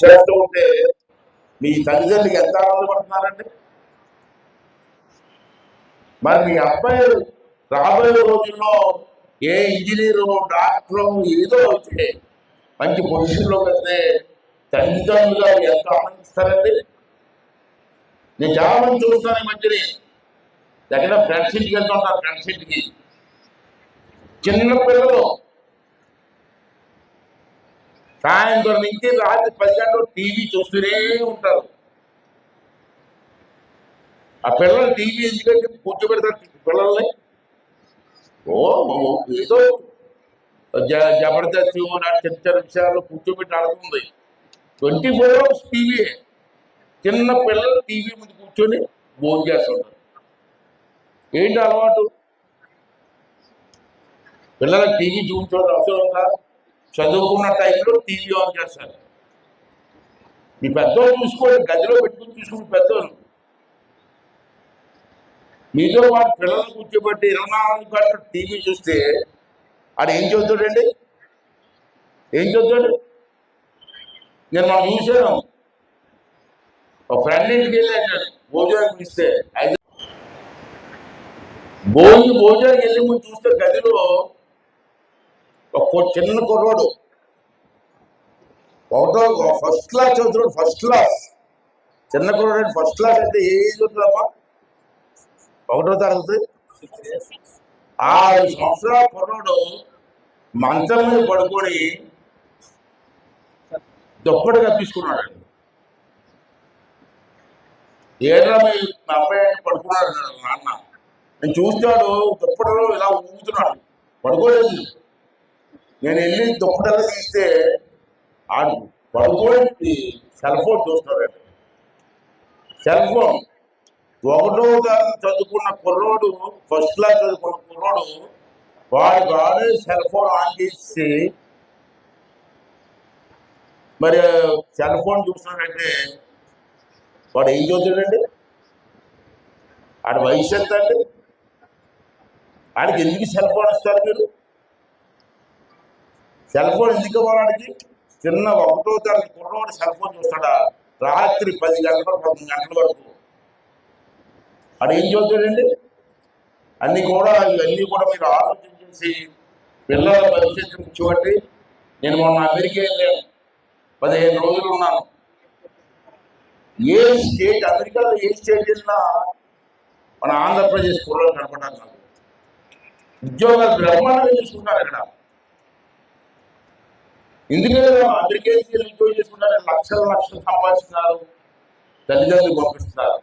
చేస్తూ ఉంటే మీ తల్లిదండ్రులకి ఎంత ఆనందపడుతున్నారండి. మరి మీ అబ్బాయి రాబోయే రోజుల్లో ఏ ఇంజనీరు డాక్టరు ఏదో అయితే మంచి పొజిషన్లోకి వస్తే తల్లిదండ్రులుగా ఎంత ఆనందిస్తారండి. నేను చాలా మంది చూస్తాను ఈ మధ్యని ఎక్కడ ఫ్రెండ్స్ ఇంటికి వెళ్తుంటారు. ఫ్రెండ్స్ ఇంటికి చిన్న పిల్లలు సాయంత్రం నుంచి రాత్రి 10 గంటలు టీవీ చూస్తూనే ఉంటారు. ఆ పిల్లలు టీవీ ఎందుకంటే కూర్చోబెడతారు పిల్లల్ని. ఏదో జబర్దస్త్ చిన్న చిన్న విషయాలు కూర్చోబెట్టి ఆడుతుంది. 24 hours టీవీ. చిన్న పిల్లలు టీవీ ముందు కూర్చొని భోజనం చేస్తుంటారు. ఏంటి అలవాటు? పిల్లలకు టీవీ చూపించడం అవసరం కాదు. చదువుకున్న టైంలో టీవీ ఆన్ చేస్తారు. మీ పెద్దోళ్ళు చూసుకోండి, గదిలో పెట్టుకుని చూసుకుని పెద్దోళ్ళు. మీతో వాడు పిల్లలు కూర్చోబెట్టి 24 గంటలు టీవీ చూస్తే ఆడు ఏం చదువుతాడండి? ఏం చదువుతాడు? నేను మనం చూసాను. ఒక ఫ్రెండ్ ఇంటికి వెళ్ళాను భోజనానికి ఇస్తే భోజనానికి వెళ్ళి ముందు చూస్తే గదిలో ఒక చిన్న కుర్రాడు ఫస్ట్ క్లాస్ చదువుతున్నాడు. ఫస్ట్ క్లాస్ చిన్న కుర్రాడు. ఫస్ట్ క్లాస్ అంటే ఏ చదువుతామా? 1వ తరగతి. 6 సంవత్సరాల కుర్రాడు మంచం మీద పడుకొని దుప్పటి కప్పించుకున్నాడు. ఏడ్రా మీ అబ్బాయి పడుకున్నాడు నాన్న. నేను చూస్తాడు దుప్పటిలో ఇలా ఊగుతున్నాడు. పడుకోలేదు. నేను వెళ్ళి దుప్పటల్లా తీస్తే ఆడు పడుకోని సెల్ ఫోన్ చూస్తాడండి. Cell phone. 1వ తరగతి చదువుకున్న కుర్రోడు, ఫస్ట్ క్లాస్ చదువుకున్న కుర్రోడు వాడే సెల్ ఫోన్ ఆన్ చేసి మరి సెల్ ఫోన్ చూస్తున్నాడంటే వాడు ఏం చదువుతాడండి? ఆడి వయసు ఎంత అండి? ఆడికి ఎందుకు సెల్ ఫోన్ ఇస్తారు మీరు? సెల్ ఫోన్ ఎందుకు ఇవ్వడానికి? చిన్న 1వ తరగతి కుర్రోడు సెల్ ఫోన్ చూస్తాడా రాత్రి 10 గంటల 11 గంటల వరకు? అది ఏం చదువుతాడండి? ఇవన్నీ కూడా మీరు ఆలోచన చేసి పిల్లల భవిష్యత్తు ముఖ్యమండి. నేను మొన్న అమెరికా వెళ్ళాను. 15 రోజులు ఉన్నాను. ఏ స్టేట్ అమెరికాలో ఏ స్టేట్ వెళ్ళినా మన ఆంధ్రప్రదేశ్ కుర్రలు కనపడాలి. నాకు ఉద్యోగాలు బ్రహ్మాండంగా చేసుకుంటారు. అక్కడ ఎందుకంటే అమెరికా ఉద్యోగం చేసుకుంటారు. లక్షలు సంపాదిస్తున్నారు. తల్లిదండ్రులు పంపిస్తున్నారు.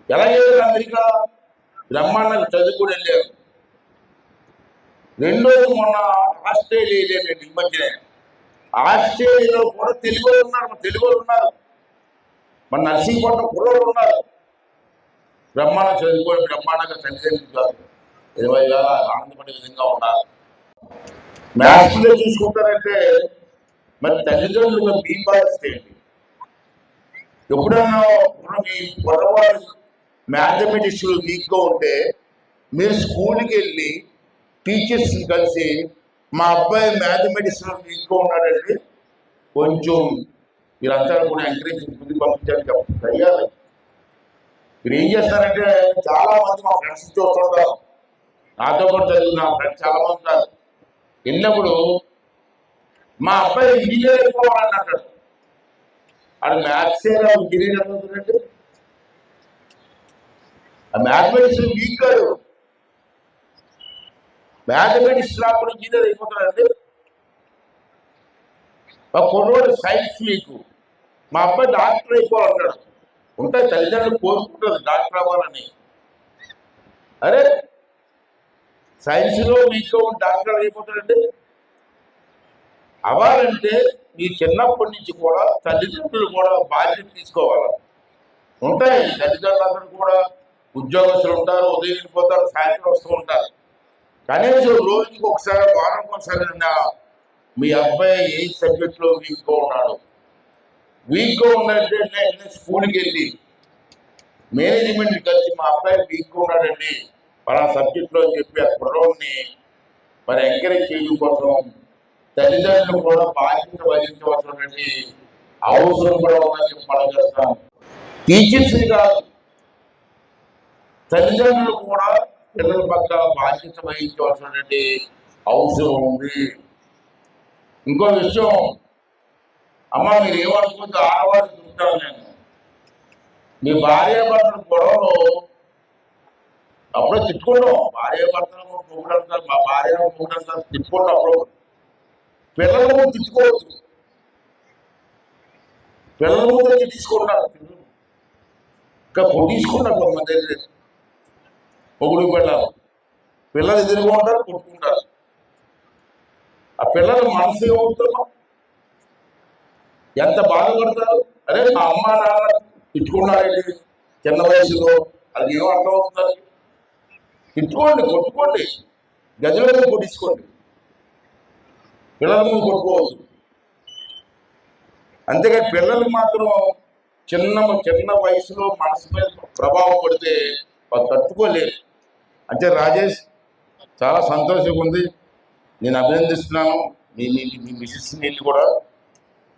ఎలాగే అమెరికా బ్రహ్మాండంగా చదువుకుని వెళ్ళారు. రెండోది మొన్న ఆస్ట్రేలియా వెళ్ళాను. ఈ మధ్యనే ఆస్ట్రేలియాలో కూడా తెలుగు ఉన్నారు. మన నర్సింగ్పట్నం కుర్రోళ్ళు ఉన్నారు. బ్రహ్మాండంగా చదువుకొని బ్రహ్మాండంగా తల్లిదండ్రులు 20 వేల ఆనందపడే విధంగా ఉన్నారు. మ్యాథ్స్లో చూసుకుంటారంటే మరి తల్లిదండ్రులుగా మీ బాధ్యత ఏంటి? ఎప్పుడైనా మీ పొరవాడు మ్యాథమెటిక్స్లో వీక్గా ఉంటే మీరు స్కూల్కి వెళ్ళి టీచర్స్ని కలిసి మా అబ్బాయి మ్యాథమెటిక్స్లో వీక్గా ఉన్నాడండి, కొంచెం మీరంతా కూడా ఎంకరేజ్ ముందుకు పంపించడానికి అయ్యాలి. మీరు ఏం చేస్తారంటే చాలా మంది మా ఫ్రెండ్స్ చూస్తుంటారు. నాతో పాటు చదివిన ఫ్రెండ్స్ చాలా మంది ఉంటారు. వెళ్ళినప్పుడు మా అబ్బాయి ఇంజనీర్ అయిపోవాలని అంటాడు. అది మ్యాథ్స్ ఇంజనీర్ అవుతుందంటే ఆ మ్యాథమెటిక్స్ వీక్ కాదు. మ్యాథమెటిక్స్ రాకుండా ఇంజనీర్ అయిపోతున్నాడండి. మా కుర్రోడు సైన్స్ వీక్. మా అబ్బాయి డాక్టర్ అయిపోవాలంటాడు. ఉంటాయి తల్లిదండ్రులు కోరుకుంటుంది డాక్టర్ అవ్వాలని. అరే సైన్స్లో వీక్గా ఉండి డాక్టర్ అయిపోతాడంటే అవ్వాలంటే మీ చిన్నప్పటి నుంచి కూడా తల్లిదండ్రులు కూడా బాధ్యత తీసుకోవాలి. ఉంటాయి తల్లిదండ్రులందరూ కూడా ఉద్యోగస్తులు ఉంటారు. ఉదయం వెళ్ళిపోతారు, సాయంత్రం వస్తూ ఉంటారు. కనీసం రోజుకి ఒకసారి, వారానికి ఒకసారి మీ అబ్బాయి ఏ సబ్జెక్ట్లో వీక్గా ఉన్నాడు, వీక్గా ఉన్నట్టే నేను స్కూల్కి వెళ్ళి మేనేజ్మెంట్ కలిసి మా అబ్బాయి వీక్గా ఉన్నాడండి మన సబ్జెక్ట్లో అని చెప్పి ఆ కుర్రోడ్ని మరి ఎంకరేజ్ చేయడం కోసం తల్లిదండ్రులు కూడా బాధ్యత వహించవలసినటువంటి అవసరం కూడా ఉందని మనం చేస్తాం. టీచర్స్ కాదు, తల్లిదండ్రులు కూడా పిల్లల పట్ల బాధ్యత వహించవలసినటువంటి అవసరం ఉంది. ఇంకో విషయం, అమ్మ మీరు ఏమనుకుంటే ఆడవాళ్ళు చూస్తాను నేను, మీ భార్య భర్తలు గొడవలు అప్పుడే తిట్టుకుంటాం, భార్య భర్తలు మొగుడంటారు, మా భార్య మొగుడంటారు తిట్టుకుంటాం. అప్పుడు పిల్లల ముందు తిట్టుకోవచ్చు, పిల్లల ముందు తీసుకుంటారు, ఇంకా తీసుకుంటారు కొంతమంది అయితే మొగుడు పిల్లలు ఎదురుగా ఉంటారు, కొట్టుకుంటారు. ఆ పిల్లల మనసు ఏమవుతుందో, ఎంత బాధపడతారు. అరే మా అమ్మ నాన్న తిట్టుకున్నారండి చిన్న వయసులో, అది ఏమో అర్థం అవుతుంది. తిట్టుకోండి, కొట్టుకోండి, గదిలో కొట్టించుకోండి, పిల్లల ముందు కొట్టుకోవద్దు. అంతేగాని పిల్లలు మాత్రం చిన్న వయసులో మనసు మీద ప్రభావం పడితే వాళ్ళు తట్టుకోలేరు. అంటే రాజేష్ చాలా సంతోషంగా ఉంది, నేను అభినందిస్తున్నాను మీ మిసెస్ నీళ్ళు కూడా.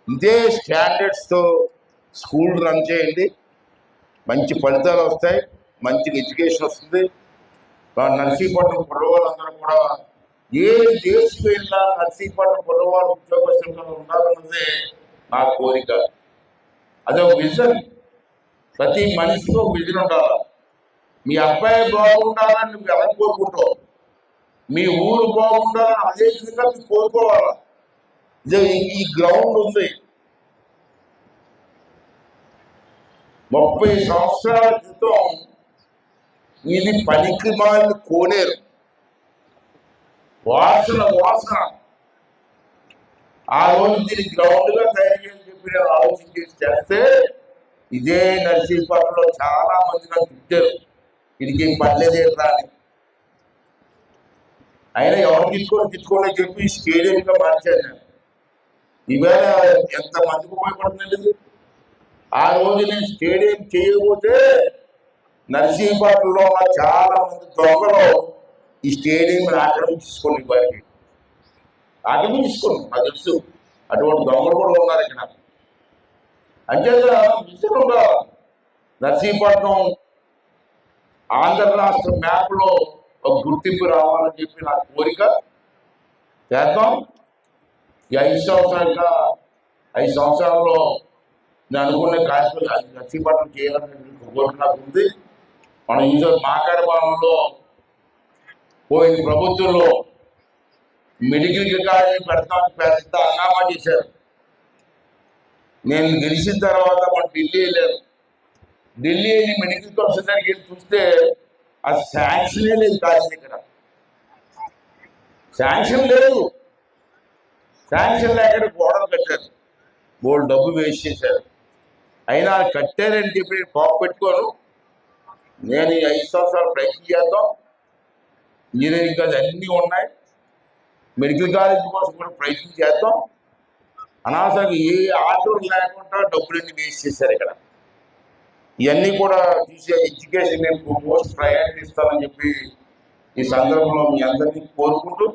ఇదే స్టాండర్డ్స్తో స్కూల్ రన్ చేయండి, మంచి ఫలితాలు వస్తాయి, మంచి ఎడ్యుకేషన్ వస్తుంది. నర్సీపట్నం కుర్రవాళ్ళందరూ కూడా ఏ దేశం వెళ్ళినా నర్సీపట్నం కుర్రవాళ్ళు ఉద్యోగస్తులు ఉండాలన్నదే నా కోరిక. అదే ఒక విజన్, ప్రతి మనిషికి ఒక విజన్ ఉండాలి. మీ అబ్బాయి బాగుండాలని నువ్వు ఎలా కోరుకుంటావు, మీ ఊరు బాగుండాలని అదే విధంగా మీరు కోరుకోవాలి. ఇదే ఈ గ్రౌండ్ ఉంది, 30 సంవత్సరాల క్రితం ఇది పనికి మాలిన కోనేరు, వాసన. ఆ రోజు దీన్ని గ్రౌండ్గా తయారు చేయని చెప్పి నేను ఆలోచన చేస్తే ఇదే నర్సీపట్నంలో చాలా మంది నాకు తిట్టారు, వీడికి పర్లేదేట్రా అని. అయినా ఎవరు తిట్టుకోని చెప్పి స్టేడియంగా మార్చాను నేను. ఈవేళ ఎంతమందికి ఉపయోగపడుతుంది. ఆ రోజు నేను స్టేడియం చేయకపోతే నర్సీపట్నంలో చాలా మంది దొంగలు ఈ స్టేడియం ఆక్రమించుకోండి, వారికి ఆక్రమించుకోండి, నాకు తెలుసు అటువంటి దొంగలు కూడా ఉన్నారు ఇక్కడ. అంతేగా విషయం ఉండాలి. నర్సీపట్నం ఆంధ్ర రాష్ట్ర మ్యాప్లో ఒక గుర్తింపు రావాలని చెప్పి నా కోరిక. చేద్దాం. ఈ 5 సంవత్సరాల్లో నేను అనుకునే కార్యక్రమం నర్సీపట్నం చేయాలని కోరిక నాకు ఉంది. మనం ఈరోజు మాకాడపాలెంలో పోయిన ప్రభుత్వంలో మెడికల్ కాలేజీ పెడతాం పెద్ద హంగామా చేశారు. నేను గెలిచిన తర్వాత మనం ఢిల్లీ వెళ్ళాను. ఢిల్లీ వెళ్ళి మెడికల్ కౌన్సిల్ దగ్గరికి వెళ్ళి చూస్తే ఆ శాంక్షనే లేదు కాలేజీ. ఇక్కడ శాంక్షన్ లేదు, శాంక్షన్ లేక గోడలు కట్టారు, బోల్డ్ డబ్బు వేస్ట్ చేశారు. అయినా కట్టారని చెప్పి నేను కోప పెట్టుకోను. నేను ఈ 5 సంవత్సరాలు ప్రయత్నం చేద్దాం. ఇంజనీరింగ్ కాలేజ్ అన్నీ ఉన్నాయి, మెడికల్ కాలేజ్ కోసం కూడా ప్రయత్నం చేద్దాం. అనవసరంగా ఏ ఆర్డర్ లేకుండా డబ్బులన్నీ వేస్ట్ చేశారు ఇక్కడ. ఇవన్నీ కూడా చూసే ఎడ్యుకేషన్ నేను మోస్ట్ ప్రయారిటీ ఇస్తానని చెప్పి ఈ సందర్భంలో మీ అందరినీ కోరుకుంటూ